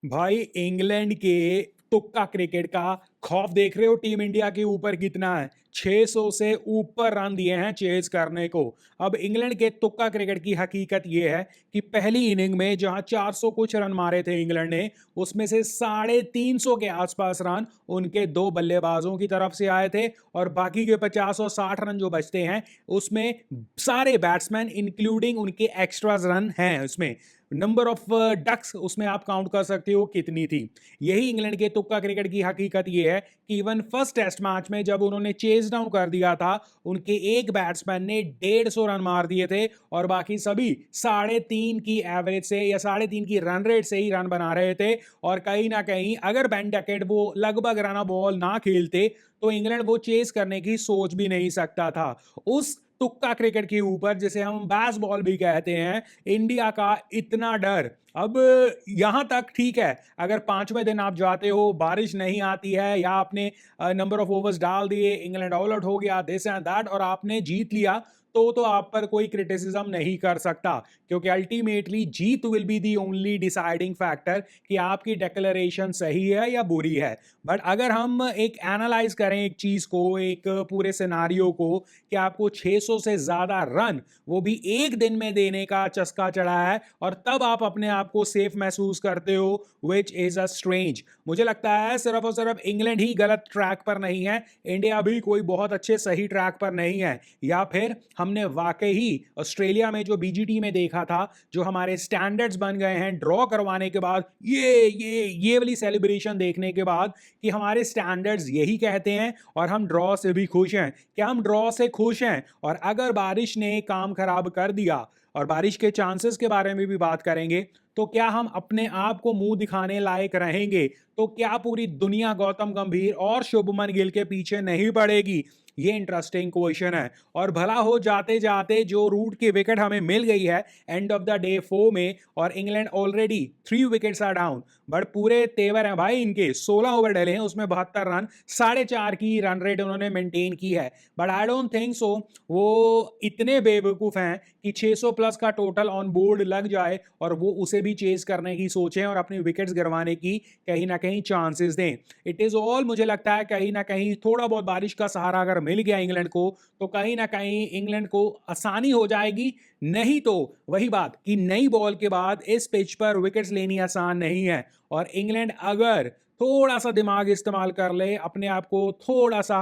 भाई इंग्लैंड के तुक्का क्रिकेट का खौफ देख रहे हो टीम इंडिया के ऊपर कितना है। 600 से ऊपर रन दिए हैं चेज करने को। अब इंग्लैंड के तुक्का क्रिकेट की हकीकत यह है कि पहली इनिंग में जहां 400 कुछ रन मारे थे इंग्लैंड ने, उसमें से 350 के आसपास रन उनके दो बल्लेबाजों की तरफ से आए थे, और बाकी के 50 और 60 रन जो बचते हैं उसमें सारे बैट्समैन इंक्लूडिंग उनके एक्स्ट्राज रन हैं। उसमें नंबर ऑफ डक्स उसमें आप काउंट कर सकते हो कितनी थी। यही इंग्लैंड के तुक्का क्रिकेट की हकीकत यह है कि इवन फर्स्ट टेस्ट मैच में जब उन्होंने चेज डाउन कर दिया था, उनके एक बैट्समैन ने 150 रन मार दिए थे और बाकी सभी 3.5 की एवरेज से या 3.5 की रन रेट से ही रन बना रहे थे। और कहीं ना कहीं अगर बेन डकेट वो लगभग रन बॉल ना खेलते तो इंग्लैंड वो चेज करने की सोच भी नहीं सकता था। उस तुक्का क्रिकेट के ऊपर, जिसे हम बैस बॉल भी कहते हैं, इंडिया का इतना डर। अब यहां तक ठीक है, अगर पांचवें दिन आप जाते हो, बारिश नहीं आती है, या आपने नंबर ऑफ ओवर्स डाल दिए, इंग्लैंड ऑल आउट हो गया, दिस एंड दैट, और आपने जीत लिया, तो आप पर कोई क्रिटिसिज्म नहीं कर सकता, क्योंकि ultimately Jeet will be the only deciding factor कि आपकी डिक्लेरेशन सही है या बुरी है। बट अगर हम एक एनालाइज करें एक चीज को, एक पूरे सिनारियो को, कि आपको 600 से ज्यादा रन वो भी एक दिन में देने का चस्का चढ़ा है और तब आप अपने आप को सेफ महसूस करते हो, विच इज अ स्ट्रेंज। मुझे लगता है सिर्फ और सिर्फ इंग्लैंड ही गलत ट्रैक पर नहीं है, इंडिया भी कोई बहुत अच्छे सही ट्रैक पर नहीं है। या फिर हमने वाकई ही ऑस्ट्रेलिया में जो बीजीटी में देखा था, जो हमारे स्टैंडर्ड्स बन गए हैं ड्रॉ करवाने के बाद, ये वाली सेलिब्रेशन देखने के बाद, कि हमारे स्टैंडर्ड्स यही कहते हैं और हम ड्रॉ से भी खुश हैं। क्या हम ड्रॉ से खुश हैं? और अगर बारिश ने काम खराब कर दिया, और बारिश के चांसेस के बारे में भी बात करेंगे, तो क्या हम अपने आप को मुंह दिखाने लायक रहेंगे? तो क्या पूरी दुनिया गौतम गंभीर और शुभमन गिल के पीछे नहीं पड़ेगी? ये इंटरेस्टिंग क्वेश्चन है। और भला हो जाते जाते जो रूट की विकेट हमें मिल गई है एंड ऑफ द डे 4 में, और England already 3 wickets are down, but पूरे तेवर हैं भाई इनके, 16 ओवर डले हैं, उसमें 72 रन, 4.5 की रन रेट उन्होंने मेंटेन की है। बट आई डोंट थिंक सो वो इतने बेवकूफ हैं कि 600 प्लस का टोटल ऑन बोर्ड लग जाए और वो उसे भी चेज करने की सोचें और अपनी विकेट्स गिरवाने की कहीं ना कहीं चांसेस दें। इट इज ऑल, मुझे लगता है कहीं ना कहीं थोड़ा बहुत बारिश का सहारा अगर मिल गया इंग्लैंड को, तो कहीं ना कहीं इंग्लैंड को आसानी हो जाएगी। नहीं तो वही बात कि नई बॉल के बाद इस पिच पर विकेट्स लेनी आसान नहीं है, और इंग्लैंड अगर थोड़ा सा दिमाग इस्तेमाल कर ले, अपने आप को थोड़ा सा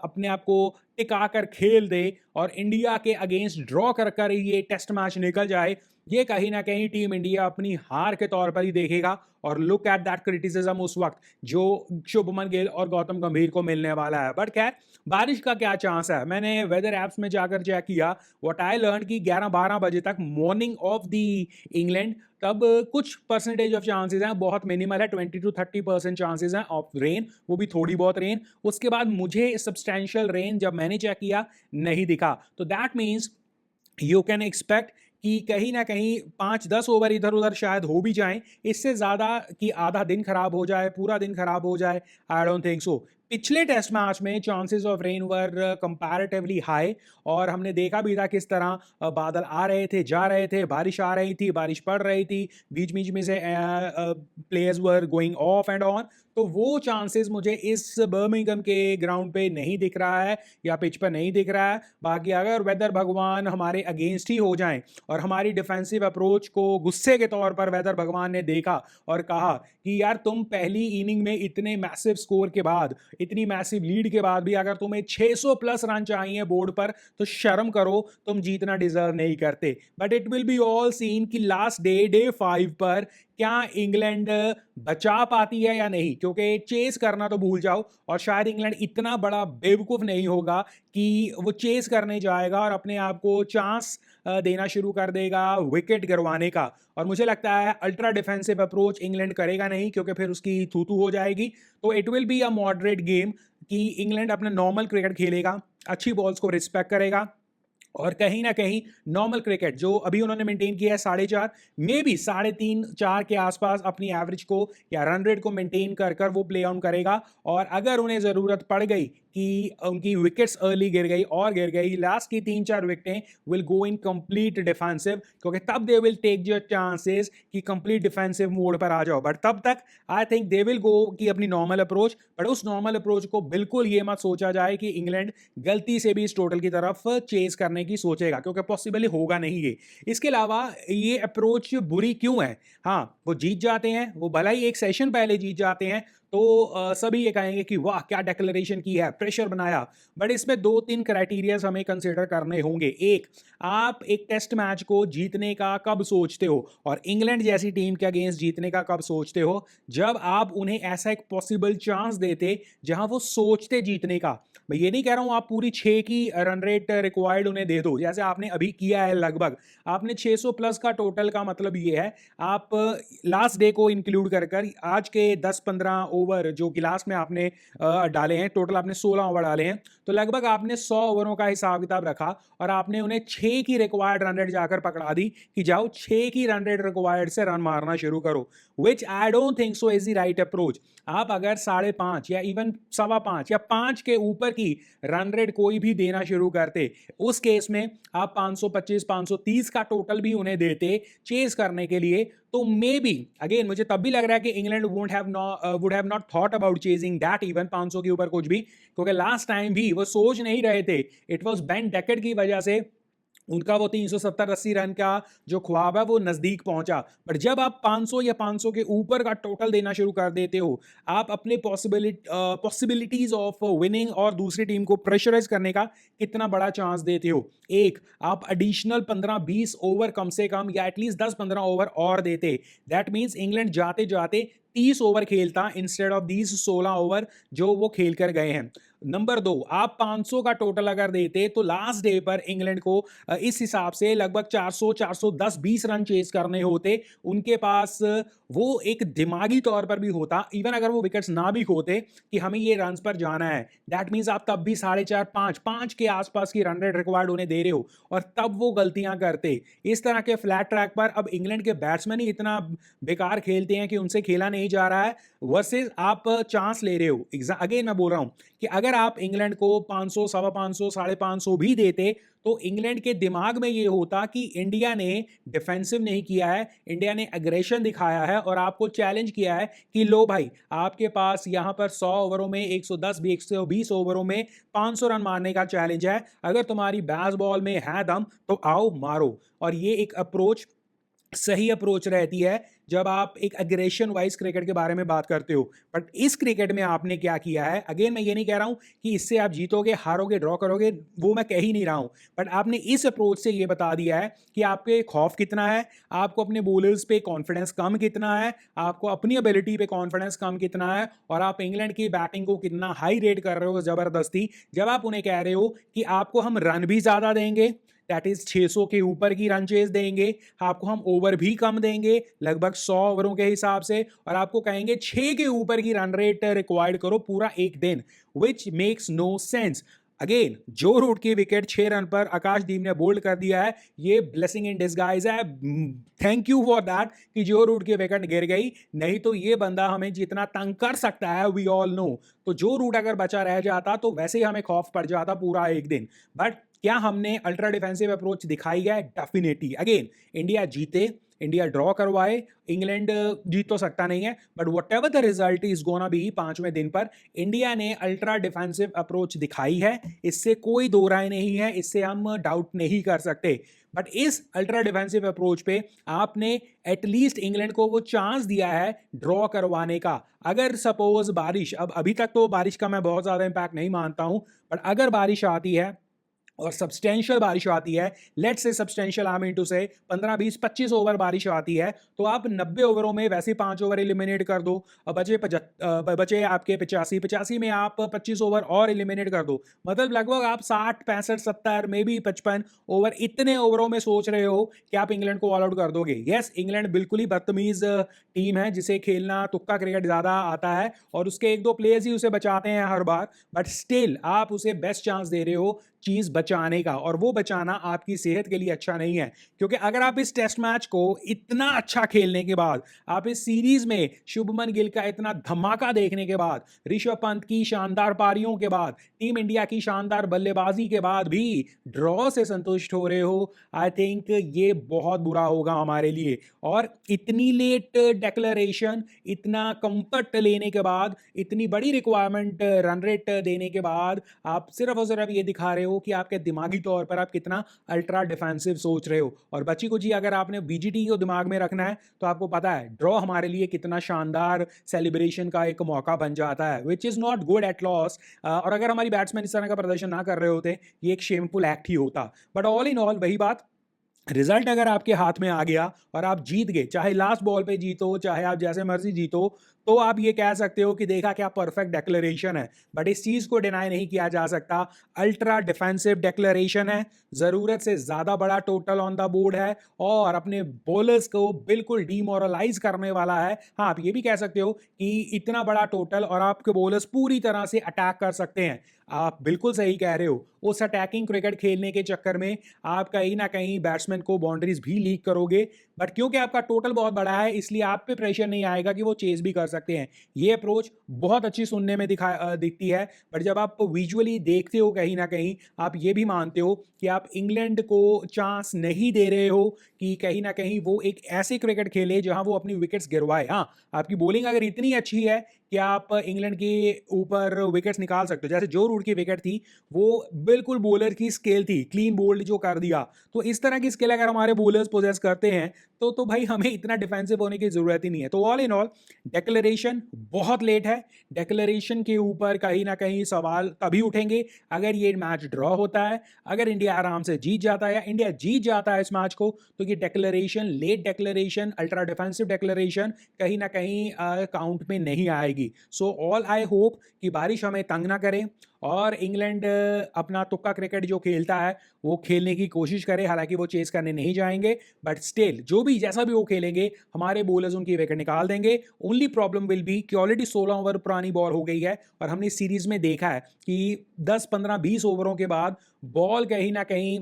अपने आप को टिका कर खेल दे और इंडिया के अगेंस्ट ड्रॉ कर कर ये टेस्ट मैच निकल जाए, ये कहीं ना कहीं टीम इंडिया अपनी हार के तौर पर ही देखेगा। और लुक एट दैट क्रिटिसिज्म उस वक्त जो शुभमन गिल और गौतम गंभीर को मिलने वाला है। बट खैर, बारिश का क्या चांस है? मैंने वेदर एप्स में जाकर चेक किया, व्हाट आई लर्न कि 11-12 बजे तक मॉर्निंग ऑफ द इंग्लैंड, तब कुछ परसेंटेज ऑफ चांसेस हैं, बहुत मिनिमल है, 20 to 30% चांसेस हैं ऑफ रेन, वो भी थोड़ी बहुत रेन। उसके बाद मुझे सब्सटैंशियल रेन जब मैंने चेक किया नहीं दिखा। तो that means you can expect कि कहीं ना कहीं 5-10 ओवर इधर उधर शायद हो भी जाएं, इससे ज्यादा कि आधा दिन खराब हो जाए, पूरा दिन खराब हो जाए, आई डोंट थिंक सो। पिछले टेस्ट मैच में chances of rain were comparatively high, और हमने देखा भी था किस तरह बादल आ रहे थे, जा रहे थे, बारिश आ रही थी, बारिश पड़ रही थी, बीच बीच में से players were going of and on. तो वो चांसेस मुझे इस बर्मिंघम के ग्राउंड पे नहीं दिख रहा है, या पिच पर नहीं दिख रहा है। बाकी अगर वेदर भगवान हमारे अगेंस्ट ही हो जाएं और हमारी डिफेंसिव अप्रोच को गुस्से के तौर पर वेदर भगवान ने देखा और कहा कि यार तुम पहली इनिंग में इतने मैसिव स्कोर के बाद, इतनी मैसिव लीड के बाद भी अगर तुम्हें 600 प्लस रन चाहिए बोर्ड पर, तो शर्म करो, तुम जीतना डिजर्व नहीं करते। But it will be all scene कि लास्ट डे 5 पर क्या इंग्लैंड बचा पाती है या नहीं, क्योंकि चेस करना तो भूल जाओ, और शायद इंग्लैंड इतना बड़ा बेवकूफ नहीं होगा कि वो चेस करने जाएगा और अपने आप को चांस देना शुरू कर देगा विकेट गिरवाने का। और मुझे लगता है अल्ट्रा डिफेंसिव अप्रोच इंग्लैंड करेगा नहीं, क्योंकि फिर उसकी थू थू हो जाएगी। तो it will be a moderate game, कि इंग्लैंड अपना नॉर्मल क्रिकेट खेलेगा, अच्छी बॉल्स को रिस्पेक्ट करेगा, और कहीं ना कहीं नॉर्मल क्रिकेट जो अभी उन्होंने मेंटेन किया है 4.5, मे बी 3.5-4 के आसपास अपनी एवरेज को या रन रेट को मेंटेन कर कर वो प्ले ऑन करेगा। और अगर उन्हें जरूरत पड़ गई कि उनकी विकेट्स अर्ली गिर गई और गिर गई, लास्ट की 3-4 विकेटें will go in complete defensive, क्योंकि तब they will take your chances कि कंप्लीट डिफेंसिव मोड पर आ जाओ। बट तब तक I think they will go की अपनी नॉर्मल अप्रोच, बट उस नॉर्मल अप्रोच को बिल्कुल ये मत सोचा जाए कि इंग्लैंड गलती से भी इस टोटल की तरफ चेज करने की सोचेगा, क्योंकि पॉसिबली होगा नहीं ये। इसके अलावा ये अप्रोच बुरी क्यों है? हाँ, वो जीत जाते हैं, वो भला ही एक सेशन पहले जीत जाते हैं, तो सभी ये कहेंगे कि वाह क्या डिक्लेरेशन की है, प्रेशर बनाया। बट इसमें 2-3 क्राइटेरियाज हमें कंसीडर करने होंगे। एक, आप एक टेस्ट मैच को जीतने का कब सोचते हो और इंग्लैंड जैसी टीम के अगेंस्ट जीतने का कब सोचते हो? जब आप उन्हें ऐसा एक पॉसिबल चांस देते जहां वो सोचते जीतने का। मैं ये नहीं कह रहा हूं आप पूरी 6 की रन रेट रिक्वायर्ड उन्हें दे दो, जैसे आपने अभी किया है। लगभग आपने 600 प्लस का टोटल का मतलब ये है, आप लास्ट डे को इंक्लूड कर कर आज के 10-15 ओवर जो कि लास्ट में आपने डाले हैं, टोटल आपने 16 ओवर डाले हैं, तो लगभग आपने 100 ओवरों का हिसाब किताब रखा और आपने उन्हें 6 की रिक्वायर्ड रन रेट जाकर पकड़ा दी कि जाओ 6 की रन रेट रिक्वायर्ड से रन मारना शुरू करो, which I don't think so is the right approach. आप अगर 5.5 या इवन 5.25 या 5 के ऊपर की रन रेट कोई भी देना शुरू करते, उस केस में आप 525-530 का टोटल भी उन्हें देते चेज करने के लिए, तो मे बी अगेन मुझे तब भी लग रहा है कि England would have not thought about chasing that even 500 के ऊपर कुछ भी, क्योंकि लास्ट टाइम भी वो सोच नहीं रहे थे। इट वाज बेन डेकेट की वजह से उनका वो 370-80 रन का जो ख्वाब है वो नजदीक पहुंचा। बट जब आप 500 या 500 के ऊपर का टोटल देना शुरू कर देते हो, आप अपने पॉसिबिलिटीज ऑफ विनिंग और दूसरी टीम को प्रेशराइज करने का कितना बड़ा चांस देते हो। एक, आप एडिशनल 15-20 ओवर कम से कम या एटलीस्ट 10-15 ओवर और देते, दैट मीन्स इंग्लैंड जाते जाते 30 ओवर खेलता इंस्टेड ऑफ दीज 16 ओवर जो वो खेल कर गए हैं। नंबर 2, आप 500 का टोटल अगर देते तो लास्ट डे पर इंग्लैंड को इस हिसाब से लगभग 400, 410, 20 रन चेज करने होते। उनके पास वो एक दिमागी तौर पर भी होता, इवन अगर वो विकेट्स ना भी खोते, कि हमें ये रन पर जाना है। दैट मीन्स आप तब भी 4.5, 5 के आसपास की रन रेट रिक्वायर्ड उन्हें दे रहे हो और तब वो गलतियां करते। इस तरह के फ्लैट ट्रैक पर अब इंग्लैंड के बैट्समैन ही इतना बेकार खेलते हैं कि उनसे खेला नहीं जा रहा है, वर्सेस आप चांस ले रहे हो। अगेन मैं बोल रहा हूं कि अगर आप इंग्लैंड को 500, 550, 550 भी देते, तो इंग्लैंड के दिमाग में ये होता कि इंडिया ने डिफेंसिव नहीं किया है, इंडिया ने एग्रेशन दिखाया है और आपको चैलेंज किया है कि लो भाई, आपके पास यहां पर 100 ओवरों में 110 भी 120 ओवरों में 500 रन मारने का चैलेंज है। अगर तुम्हारी बैस बॉल में है दम तो आओ मारो। और ये एक अप्रोच सही अप्रोच रहती है जब आप एक एग्रेशन वाइज क्रिकेट के बारे में बात करते हो। बट इस क्रिकेट में आपने क्या किया है, अगेन मैं ये नहीं कह रहा हूं कि इससे आप जीतोगे, हारोगे, ड्रॉ करोगे, वो मैं कह ही नहीं रहा हूं, बट आपने इस अप्रोच से ये बता दिया है कि आपके खौफ कितना है, आपको अपने बॉलर्स पे कॉन्फिडेंस कम कितना है, आपको अपनी एबिलिटी पे कॉन्फिडेंस कम कितना है, और आप इंग्लैंड की बैटिंग को कितना हाई रेट कर रहे हो जबरदस्ती, जब आप उन्हें कह रहे हो कि आपको हम रन भी ज्यादा देंगे, दैट इज 600 के ऊपर की रन चेज देंगे, आपको हम ओवर भी कम देंगे लगभग 100 ओवरों के हिसाब से, और आपको कहेंगे 6 के ऊपर की रन रेट रिक्वायर्ड करो पूरा एक दिन, which makes no sense. Again Joe Root की विकेट 6 रन पर आकाशदीप ने बोल्ड कर दिया है, ये ब्लेसिंग इन डिस्गाइज है। थैंक यू फॉर दैट कि जो रूट की विकेट गिर गई, नहीं तो ये बंदा हमें जितना तंग कर सकता है वी ऑल नो। तो जो रूट अगर बचा रह जाता तो वैसे ही हमें खौफ पड़ जाता पूरा एक दिन। बट क्या हमने अल्ट्रा डिफेंसिव अप्रोच दिखाई है? डेफिनेटली। अगेन इंडिया जीते, इंडिया ड्रॉ करवाए, इंग्लैंड जीत तो सकता नहीं है, but whatever the result is gonna be 5वें दिन पर इंडिया ने अल्ट्रा डिफेंसिव अप्रोच दिखाई है, इससे कोई दो राय नहीं है, इससे हम डाउट नहीं कर सकते। बट इस अल्ट्रा डिफेंसिव अप्रोच पे आपने एटलीस्ट इंग्लैंड को वो चांस दिया है ड्रॉ करवाने का। अगर सपोज बारिश, अब अभी तक तो बारिश का मैं बहुत ज्यादा इंपैक्ट नहीं मानता हूं, बट अगर बारिश आती है और सब्सटेंशियल बारिश आती है, let's say substantial I mean to से 15, 20, 25 ओवर बारिश आती है, तो आप 90 ओवरों में वैसे 5 ओवर एलिमिनेट कर दो, बचे आपके 85 में आप 25 ओवर और एलिमिनेट कर दो, मतलब लगभग आप 60, 65, 70 में भी 55 ओवर, इतने ओवरों में सोच रहे हो कि आप इंग्लैंड को ऑल आउट कर दोगे। यस, इंग्लैंड बिल्कुल ही बदतमीज टीम है जिसे खेलना तुक्का क्रिकेट ज्यादा आता है और उसके 1-2 प्लेयर्स ही उसे बचाते हैं हर बार, बट स्टिल आप उसे बेस्ट चांस दे रहे हो चीज़ बचाने का, और वो बचाना आपकी सेहत के लिए अच्छा नहीं है। क्योंकि अगर आप इस टेस्ट मैच को इतना अच्छा खेलने के बाद, आप इस सीरीज़ में शुभमन गिल का इतना धमाका देखने के बाद, ऋषभ पंत की शानदार पारियों के बाद, टीम इंडिया की शानदार बल्लेबाजी के बाद भी ड्रॉ से संतुष्ट हो रहे हो, आई थिंक ये बहुत बुरा होगा हमारे लिए। और इतनी लेट डिक्लेरेशन, इतना कंफर्ट लेने के बाद, इतनी बड़ी रिक्वायरमेंट रन रेट देने के बाद, आप सिर्फ और सिर्फ ये दिखा रहे हो कि आपके दिमागी तौर पर आप कितना अल्ट्रा डिफेंसिव सोच रहे हो। और बच्ची को जी, अगर आपने बीजीटी को दिमाग में रखना है तो आपको पता है ड्रॉ हमारे लिए कितना शानदार सेलिब्रेशन का एक मौका बन जाता है, which is not good at loss. और अगर हमारी बैट्समैन इस तरह का प्रदर्शन ना कर रहे होते, ये एक शेमफुल एक्ट ही होता। बट ऑल इन ऑल वही बात, रिजल्ट अगर आपके हाथ में आ गया और आप जीत गए, चाहे लास्ट बॉल पे जीतो, चाहे आप जैसे मर्जी जीतो, तो आप ये कह सकते हो कि देखा क्या परफेक्ट डिक्लेरेशन है। बट इस चीज को डिनाई नहीं किया जा सकता, अल्ट्रा डिफेंसिव डिक्लेरेशन है, जरूरत से ज्यादा बड़ा टोटल ऑन द बोर्ड है और अपने बॉलर्स को बिल्कुल डीमोरलाइज करने वाला है। हाँ, आप ये भी कह सकते हो कि इतना बड़ा टोटल और आपके बॉलर्स पूरी तरह से अटैक कर सकते हैं। आप बिल्कुल सही कह रहे हो, उस अटैकिंग क्रिकेट खेलने के चक्कर में आप कहीं ना कहीं बैट्समैन को बाउंड्रीज भी लीक करोगे। बट क्योंकि आपका टोटल बहुत बड़ा है, इसलिए आप पे प्रेशर नहीं आएगा कि वो चेज भी कर सकते हैं। ये अप्रोच बहुत अच्छी सुनने में दिखती है, बट जब आप विजुअली देखते हो कहीं ना कहीं आप ये भी मानते हो कि आप इंग्लैंड को चांस नहीं दे रहे हो कि कहीं ना कहीं वो एक ऐसे क्रिकेट खेले जहां वो अपनी विकेट्स गिरवाए। हाँ, आपकी बॉलिंग अगर इतनी अच्छी है कि आप इंग्लैंड के ऊपर विकेट्स निकाल सकते हो, जैसे जो रूट की विकेट थी वो बिल्कुल बॉलर की स्किल थी, क्लीन बोल्ड जो कर दिया। तो इस तरह की स्किल अगर हमारे बॉलर्स पोजेस करते हैं तो भाई हमें इतना डिफेंसिव होने की जरूरत ही नहीं है। तो ऑल इन ऑल डिक्लेरेशन बहुत लेट है। डिक्लेरेशन के ऊपर कहीं ना कहीं सवाल तभी उठेंगे अगर ये मैच ड्रॉ होता है, अगर इंडिया आराम से जीत जाता है या इंडिया जीत जाता है इस मैच को, तो ये declaration, late declaration, ultra defensive declaration कहीं ना कहीं काउंट में नहीं आएगी। सो ऑल आई होप कि बारिश हमें तंग ना करे और इंग्लैंड अपना तुक्का क्रिकेट जो खेलता है वो खेलने की कोशिश करे। हालांकि वो चेस करने नहीं जाएंगे, बट स्टिल जो भी जैसा भी वो खेलेंगे हमारे बॉलर्स उनकी विकेट निकाल देंगे। ओनली प्रॉब्लम विल बी कि ऑलरेडी 16 ओवर पुरानी बॉल हो गई है और हमने सीरीज में देखा है कि 10 15 20 ओवरों के बाद बॉल कहीं ना कहीं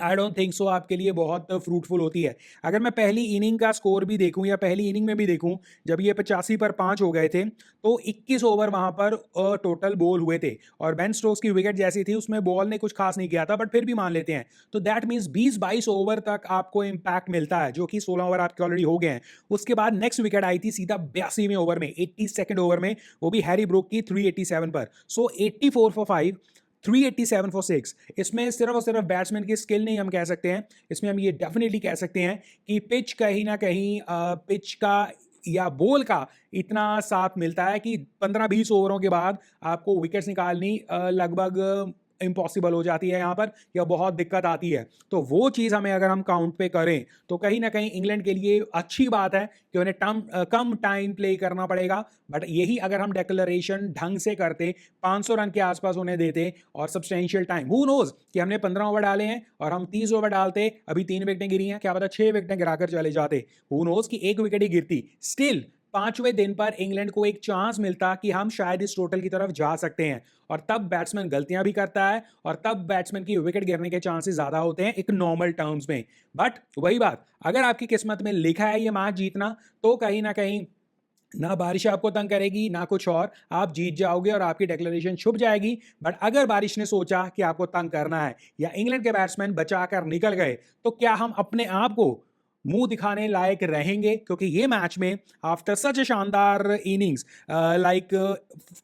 आई डोंट थिंक सो आपके लिए बहुत फ्रूटफुल होती है। अगर मैं पहली इनिंग का स्कोर भी देखूं या पहली इनिंग में भी देखूं, जब ये 85 पर 5 हो गए थे तो 21 ओवर वहां पर टोटल बॉल हुए थे और बेन स्टोक्स की विकेट जैसी थी उसमें बॉल ने कुछ खास नहीं किया था, बट फिर भी मान लेते हैं। तो दैट मीन्स 20-22 ओवर तक आपको इंपैक्ट मिलता है, जो कि 16 ओवर आपके ऑलरेडी हो गए हैं। उसके बाद नेक्स्ट विकेट आई थी सीधा 82वें ओवर में, 82nd ओवर में, वो भी हैरी ब्रूक की 387 पर। सो 84 फॉर 5, 387 फॉर 6। इसमें सिर्फ और सिर्फ बैट्समैन की स्किल नहीं हम कह सकते हैं, इसमें हम ये डेफिनेटली कह सकते हैं कि पिच कहीं ना कहीं पिच का या बॉल का इतना साथ मिलता है कि 15-20 ओवरों के बाद आपको विकेट्स निकालनी लगभग इम्पॉसिबल हो जाती है यहाँ पर, या बहुत दिक्कत आती है। तो वो चीज़ हमें अगर हम काउंट पे करें तो कहीं ना कहीं इंग्लैंड के लिए अच्छी बात है कि उन्हें कम टाइम प्ले करना पड़ेगा। बट यही अगर हम डेक्लरेशन ढंग से करते, 500 रन के आसपास उन्हें देते और सब्सटेंशियल टाइम, हु नोज कि हमने 15 ओवर डाले हैं और हम 30 ओवर डालते, अभी 3 विकेटें गिरी हैं, क्या पता 6 विकेटें गिराकर चले जाते, हु नोज कि 1 विकेट ही गिरती। स्टिल 5वें दिन पर इंग्लैंड को एक चांस मिलता कि हम शायद इस टोटल की तरफ जा सकते हैं, और तब बैट्समैन गलतियां भी करता है और तब बैट्समैन की विकेट गिरने के चांसेस ज्यादा होते हैं एक नॉर्मल टर्म्स में। बट वही बात, अगर आपकी किस्मत में लिखा है ये मैच जीतना, तो कहीं ना कहीं ना बारिश आपको तंग करेगी ना कुछ और, आप जीत जाओगे और आपकी डिक्लेरेशन छुप जाएगी। बट अगर बारिश ने सोचा कि आपको तंग करना है या इंग्लैंड के बैट्समैन बचाकर निकल गए, तो क्या हम अपने आप को मुंह दिखाने लायक रहेंगे? क्योंकि ये मैच में आफ्टर सच ए शानदार इनिंग्स लाइक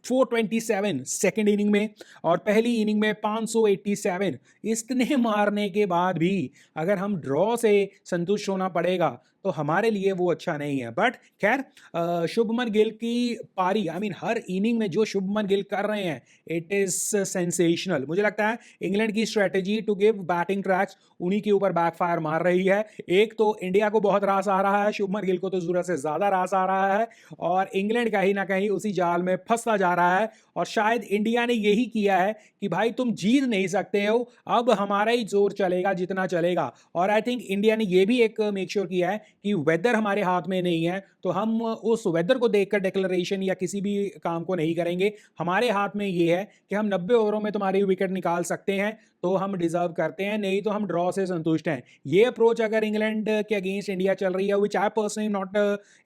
427 सेकेंड इनिंग में और पहली इनिंग में 587, इतने मारने के बाद भी अगर हम ड्रॉ से संतुष्ट होना पड़ेगा तो हमारे लिए वो अच्छा नहीं है। बट खैर, शुभमन गिल की पारी, आई मीन हर इनिंग में जो शुभमन गिल कर रहे हैं, इट इज सेंसेशनल। मुझे लगता है इंग्लैंड की strategy to give batting tracks उन्हीं के ऊपर बैकफायर मार रही है। एक तो इंडिया को बहुत रास आ रहा है, शुभमन गिल को तो जरूरत से ज्यादा रास आ रहा है, और इंग्लैंड कहीं ना कहीं उसी जाल में फंसता जा रहा है। और शायद इंडिया ने यही किया है कि भाई तुम जीत नहीं सकते हो, अब हमारा ही जोर चलेगा जितना चलेगा। और आई थिंक इंडिया ने यह भी एक मेक श्योर किया है कि वेदर हमारे हाथ में नहीं है, तो हम उस वेदर को देखकर डिक्लेरेशन या किसी भी काम को नहीं करेंगे। हमारे हाथ में ये है कि हम 90 ओवरों में तुम्हारी विकेट निकाल सकते हैं, तो हम डिज़र्व करते हैं, नहीं तो हम ड्रॉ से संतुष्ट हैं। ये अप्रोच अगर इंग्लैंड के अगेंस्ट इंडिया चल रही है, which I personally not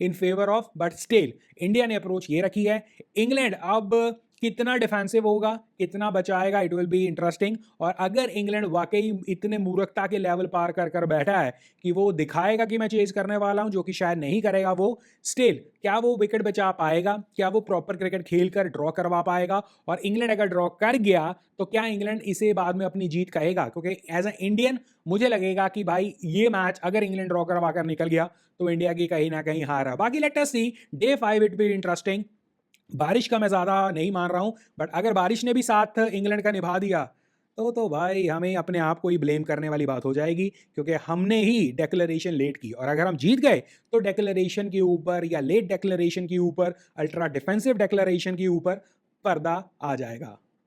in favour of, but still India ने अप्रोच ये रखी है। इंग्लैंड अब कितना डिफेंसिव होगा, कितना बचाएगा, इट विल बी इंटरेस्टिंग। और अगर इंग्लैंड वाकई इतने मूर्खता के लेवल पार कर कर बैठा है कि वो दिखाएगा कि मैं चेज करने वाला हूं, जो कि शायद नहीं करेगा वो, स्टिल क्या वो विकेट बचा पाएगा, क्या वो प्रॉपर क्रिकेट खेल कर ड्रॉ करवा पाएगा? और इंग्लैंड अगर ड्रॉ कर गया तो क्या इंग्लैंड इसे बाद में अपनी जीत कहेगा? क्योंकि एज अ इंडियन मुझे लगेगा कि भाई ये मैच अगर इंग्लैंड ड्रॉ करवा कर निकल गया तो इंडिया की कहीं ना कहीं हार है। बाकी let us see, day 5 it be interesting. बारिश का मैं ज़्यादा नहीं मान रहा हूँ, बट अगर बारिश ने भी साथ इंग्लैंड का निभा दिया तो भाई हमें अपने आप को ही ब्लेम करने वाली बात हो जाएगी, क्योंकि हमने ही डेक्लेरेशन लेट की। और अगर हम जीत गए तो डेक्लेरेशन के ऊपर या लेट डेक्लेरेशन के ऊपर, अल्ट्रा डिफेंसिव डेक्लेरेशन के ऊपर पर्दा आ जाएगा।